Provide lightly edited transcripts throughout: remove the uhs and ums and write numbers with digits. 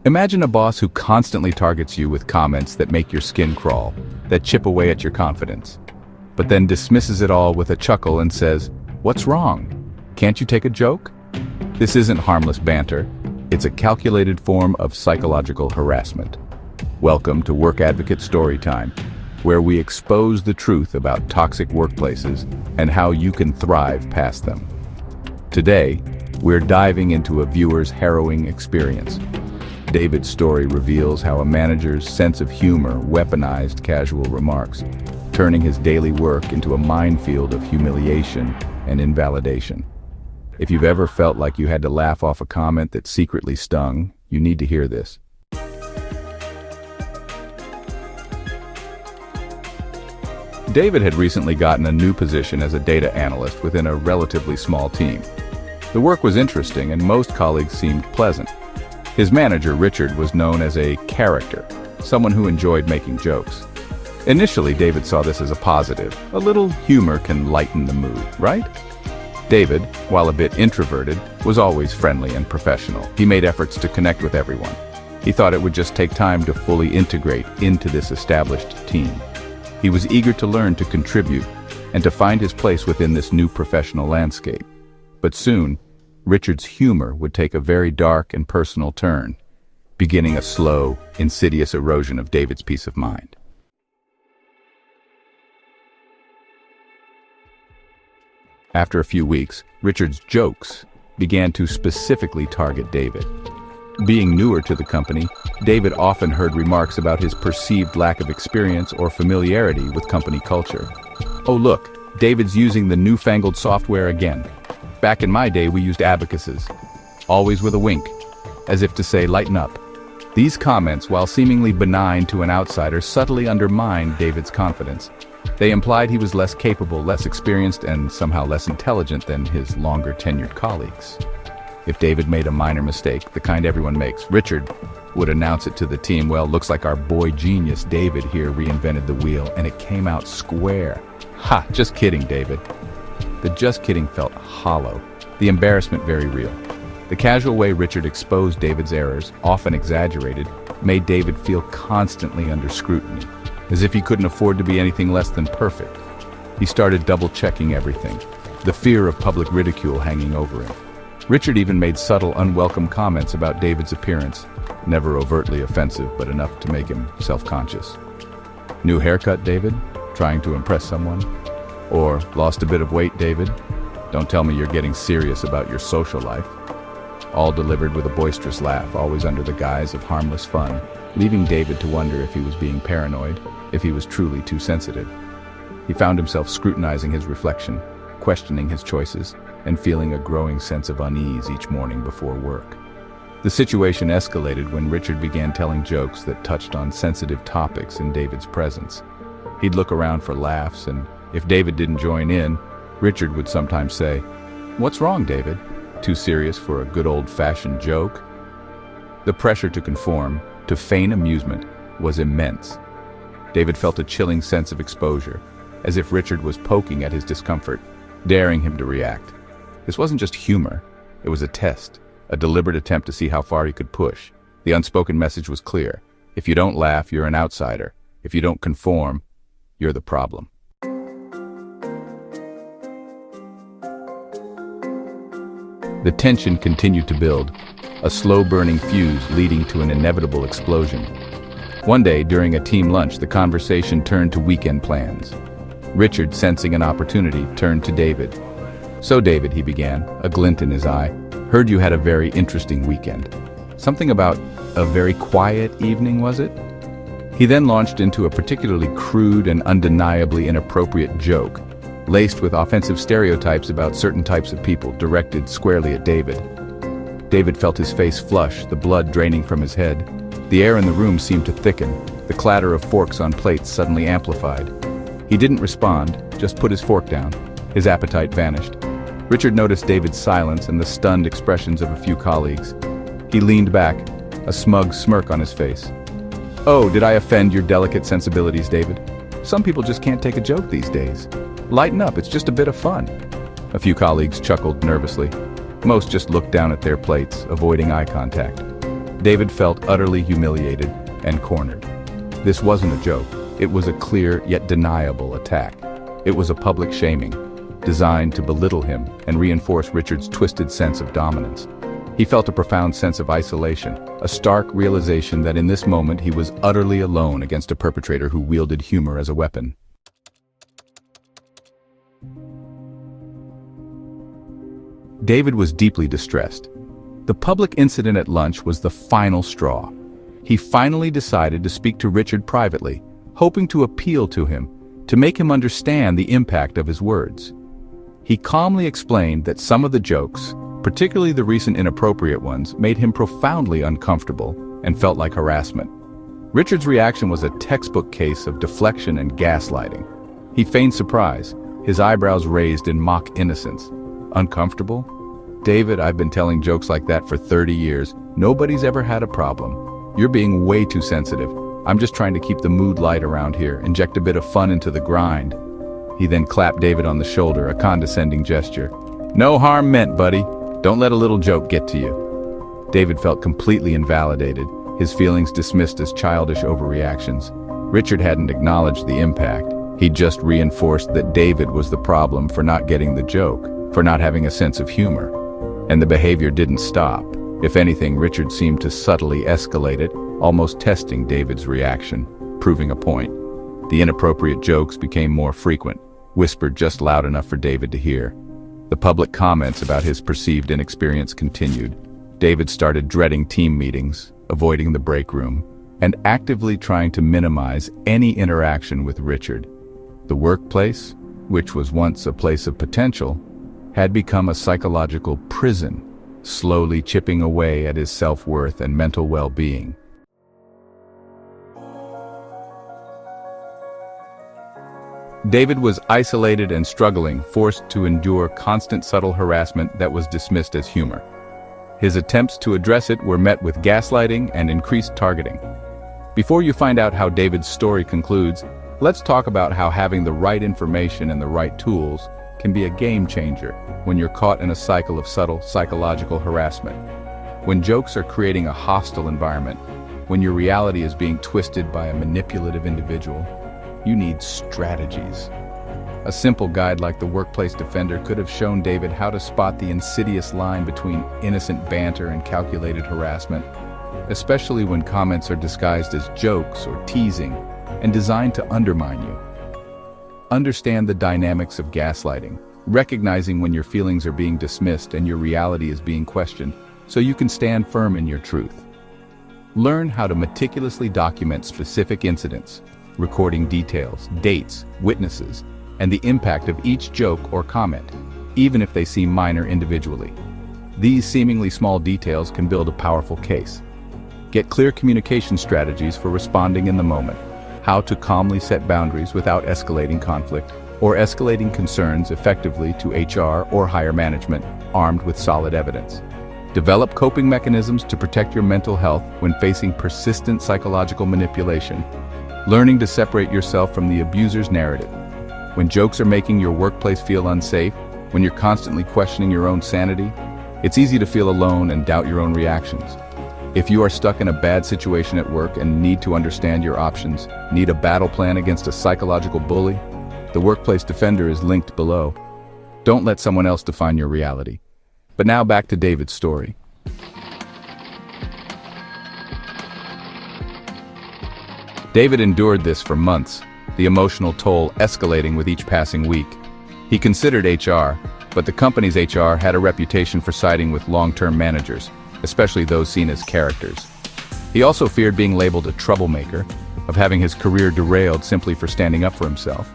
Imagine a boss who constantly targets you with comments that make your skin crawl, that chip away at your confidence, but then dismisses it all with a chuckle and says, "What's wrong? Can't you take a joke?" This isn't harmless banter. It's a calculated form of psychological harassment. Welcome to Work Advocate Storytime, where we expose the truth about toxic workplaces and how you can thrive past them. Today, we're diving into a viewer's harrowing experience. David's story reveals how a manager's sense of humor weaponized casual remarks, turning his daily work into a minefield of humiliation and invalidation. If you've ever felt like you had to laugh off a comment that secretly stung, you need to hear this. David had recently gotten a new position as a data analyst within a relatively small team. The work was interesting and most colleagues seemed pleasant. His manager, Richard, was known as a character, someone who enjoyed making jokes. Initially, David saw this as a positive. A little humor can lighten the mood, right? David, while a bit introverted, was always friendly and professional. He made efforts to connect with everyone. He thought it would just take time to fully integrate into this established team. He was eager to learn to contribute and to find his place within this new professional landscape. But soon, Richard's humor would take a very dark and personal turn, beginning a slow, insidious erosion of David's peace of mind. After a few weeks, Richard's jokes began to specifically target David. Being newer to the company, David often heard remarks about his perceived lack of experience or familiarity with company culture. "Oh look, David's using the newfangled software again. Back in my day, we used abacuses," always with a wink, as if to say, "Lighten up." These comments, while seemingly benign to an outsider, subtly undermined David's confidence. They implied he was less capable, less experienced, and somehow less intelligent than his longer-tenured colleagues. If David made a minor mistake, the kind everyone makes, Richard would announce it to the team, "Well, looks like our boy genius David here reinvented the wheel, and it came out square." Ha, just kidding, David. The just kidding felt hollow, the embarrassment very real. The casual way Richard exposed David's errors, often exaggerated, made David feel constantly under scrutiny, as if he couldn't afford to be anything less than perfect. He started double-checking everything, the fear of public ridicule hanging over him. Richard even made subtle, unwelcome comments about David's appearance, never overtly offensive, but enough to make him self-conscious. "New haircut, David? Trying to impress someone?" Or, "Lost a bit of weight, David? Don't tell me you're getting serious about your social life." All delivered with a boisterous laugh, always under the guise of harmless fun, leaving David to wonder if he was being paranoid, if he was truly too sensitive. He found himself scrutinizing his reflection, questioning his choices, and feeling a growing sense of unease each morning before work. The situation escalated when Richard began telling jokes that touched on sensitive topics in David's presence. He'd look around for laughs, and if David didn't join in, Richard would sometimes say, "What's wrong, David? Too serious for a good old-fashioned joke?" The pressure to conform, to feign amusement, was immense. David felt a chilling sense of exposure, as if Richard was poking at his discomfort, daring him to react. This wasn't just humor, it was a test, a deliberate attempt to see how far he could push. The unspoken message was clear. If you don't laugh, you're an outsider. If you don't conform, you're the problem. The tension continued to build, a slow-burning fuse leading to an inevitable explosion. One day, during a team lunch, the conversation turned to weekend plans. Richard, sensing an opportunity, turned to David. "So, David," he began, a glint in his eye, "heard you had a very interesting weekend. Something about a very quiet evening, was it?" He then launched into a particularly crude and undeniably inappropriate joke, laced with offensive stereotypes about certain types of people, directed squarely at David. David felt his face flush, the blood draining from his head. The air in the room seemed to thicken, the clatter of forks on plates suddenly amplified. He didn't respond, just put his fork down. His appetite vanished. Richard noticed David's silence and the stunned expressions of a few colleagues. He leaned back, a smug smirk on his face. "Oh, did I offend your delicate sensibilities, David? Some people just can't take a joke these days. Lighten up, it's just a bit of fun." A few colleagues chuckled nervously. Most just looked down at their plates, avoiding eye contact. David felt utterly humiliated and cornered. This wasn't a joke. It was a clear yet deniable attack. It was a public shaming, designed to belittle him and reinforce Richard's twisted sense of dominance. He felt a profound sense of isolation, a stark realization that in this moment he was utterly alone against a perpetrator who wielded humor as a weapon. David was deeply distressed. The public incident at lunch was the final straw. He finally decided to speak to Richard privately, hoping to appeal to him, to make him understand the impact of his words. He calmly explained that some of the jokes, particularly the recent inappropriate ones, made him profoundly uncomfortable and felt like harassment. Richard's reaction was a textbook case of deflection and gaslighting. He feigned surprise, his eyebrows raised in mock innocence. Uncomfortable? David, I've been telling jokes like that for 30 years. Nobody's ever had a problem. You're being way too sensitive. I'm just trying to keep the mood light around here, inject a bit of fun into the grind. He then clapped David on the shoulder, a condescending gesture. No harm meant, buddy. Don't let a little joke get to you. David felt completely invalidated, his feelings dismissed as childish overreactions. Richard hadn't acknowledged the impact. He'd just reinforced that David was the problem for not getting the joke, for not having a sense of humor. And the behavior didn't stop. If anything, Richard seemed to subtly escalate it, almost testing David's reaction, proving a point. The inappropriate jokes became more frequent, whispered just loud enough for David to hear. The public comments about his perceived inexperience continued. David started dreading team meetings, avoiding the break room, and actively trying to minimize any interaction with Richard. The workplace, which was once a place of potential, had become a psychological prison, slowly chipping away at his self-worth and mental well-being. David was isolated and struggling, forced to endure constant subtle harassment that was dismissed as humor. His attempts to address it were met with gaslighting and increased targeting. Before you find out how David's story concludes, let's talk about how having the right information and the right tools can be a game changer when you're caught in a cycle of subtle psychological harassment. When jokes are creating a hostile environment, when your reality is being twisted by a manipulative individual, you need strategies. A simple guide like the Workplace Defender could have shown David how to spot the insidious line between innocent banter and calculated harassment, especially when comments are disguised as jokes or teasing and designed to undermine you. Understand the dynamics of gaslighting, recognizing when your feelings are being dismissed and your reality is being questioned, so you can stand firm in your truth. Learn how to meticulously document specific incidents, recording details, dates, witnesses, and the impact of each joke or comment, even if they seem minor individually. These seemingly small details can build a powerful case. Get clear communication strategies for responding in the moment, how to calmly set boundaries without escalating conflict, or escalating concerns effectively to HR or higher management, armed with solid evidence. Develop coping mechanisms to protect your mental health when facing persistent psychological manipulation, learning to separate yourself from the abuser's narrative. When jokes are making your workplace feel unsafe, when you're constantly questioning your own sanity, it's easy to feel alone and doubt your own reactions. If you are stuck in a bad situation at work and need to understand your options, need a battle plan against a psychological bully, the Workplace Defender is linked below. Don't let someone else define your reality. But now back to David's story. David endured this for months, the emotional toll escalating with each passing week. He considered HR, but the company's HR had a reputation for siding with long-term managers, especially those seen as characters. He also feared being labeled a troublemaker, of having his career derailed simply for standing up for himself.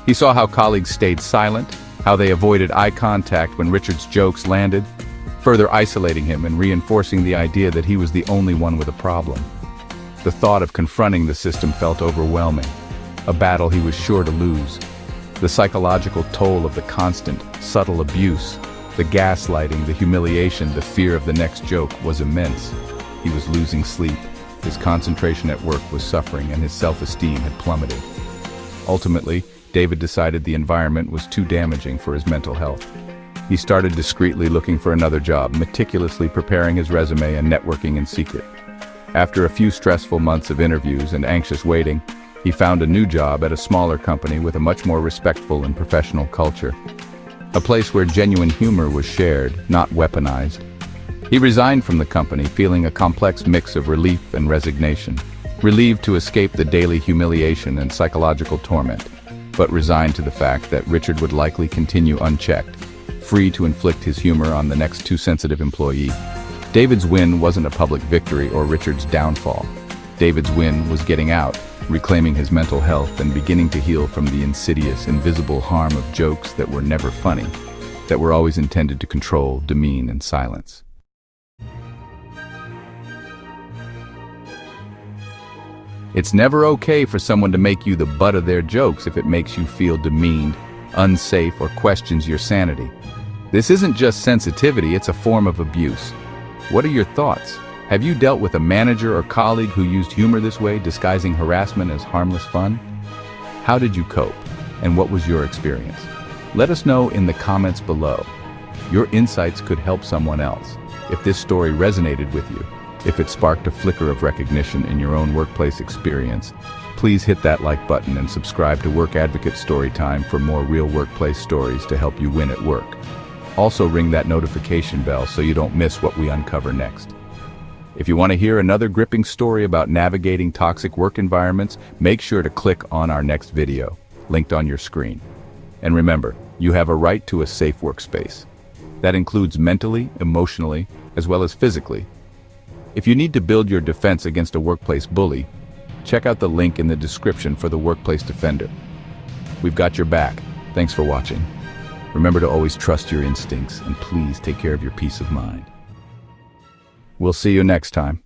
He saw how colleagues stayed silent, how they avoided eye contact when Richard's jokes landed, further isolating him and reinforcing the idea that he was the only one with a problem. The thought of confronting the system felt overwhelming, a battle he was sure to lose. The psychological toll of the constant, subtle abuse, the gaslighting, the humiliation, the fear of the next joke was immense. He was losing sleep, his concentration at work was suffering, and his self-esteem had plummeted. Ultimately, David decided the environment was too damaging for his mental health. He started discreetly looking for another job, meticulously preparing his resume and networking in secret. After a few stressful months of interviews and anxious waiting, he found a new job at a smaller company with a much more respectful and professional culture. A place where genuine humor was shared, not weaponized. He resigned from the company feeling a complex mix of relief and resignation. Relieved to escape the daily humiliation and psychological torment, but resigned to the fact that Richard would likely continue unchecked, free to inflict his humor on the next too sensitive employee. David's win wasn't a public victory or Richard's downfall. David's win was getting out, reclaiming his mental health and beginning to heal from the insidious, invisible harm of jokes that were never funny, that were always intended to control, demean, and silence. It's never okay for someone to make you the butt of their jokes if it makes you feel demeaned, unsafe, or questions your sanity. This isn't just sensitivity, it's a form of abuse. What are your thoughts? Have you dealt with a manager or colleague who used humor this way, disguising harassment as harmless fun? How did you cope, and what was your experience? Let us know in the comments below. Your insights could help someone else. If this story resonated with you, if it sparked a flicker of recognition in your own workplace experience, please hit that like button and subscribe to Work Advocate Storytime for more real workplace stories to help you win at work. Also ring that notification bell so you don't miss what we uncover next. If you want to hear another gripping story about navigating toxic work environments, make sure to click on our next video, linked on your screen. And remember, you have a right to a safe workspace. That includes mentally, emotionally, as well as physically. If you need to build your defense against a workplace bully, check out the link in the description for the Workplace Defender. We've got your back. Thanks for watching. Remember to always trust your instincts and please take care of your peace of mind. We'll see you next time.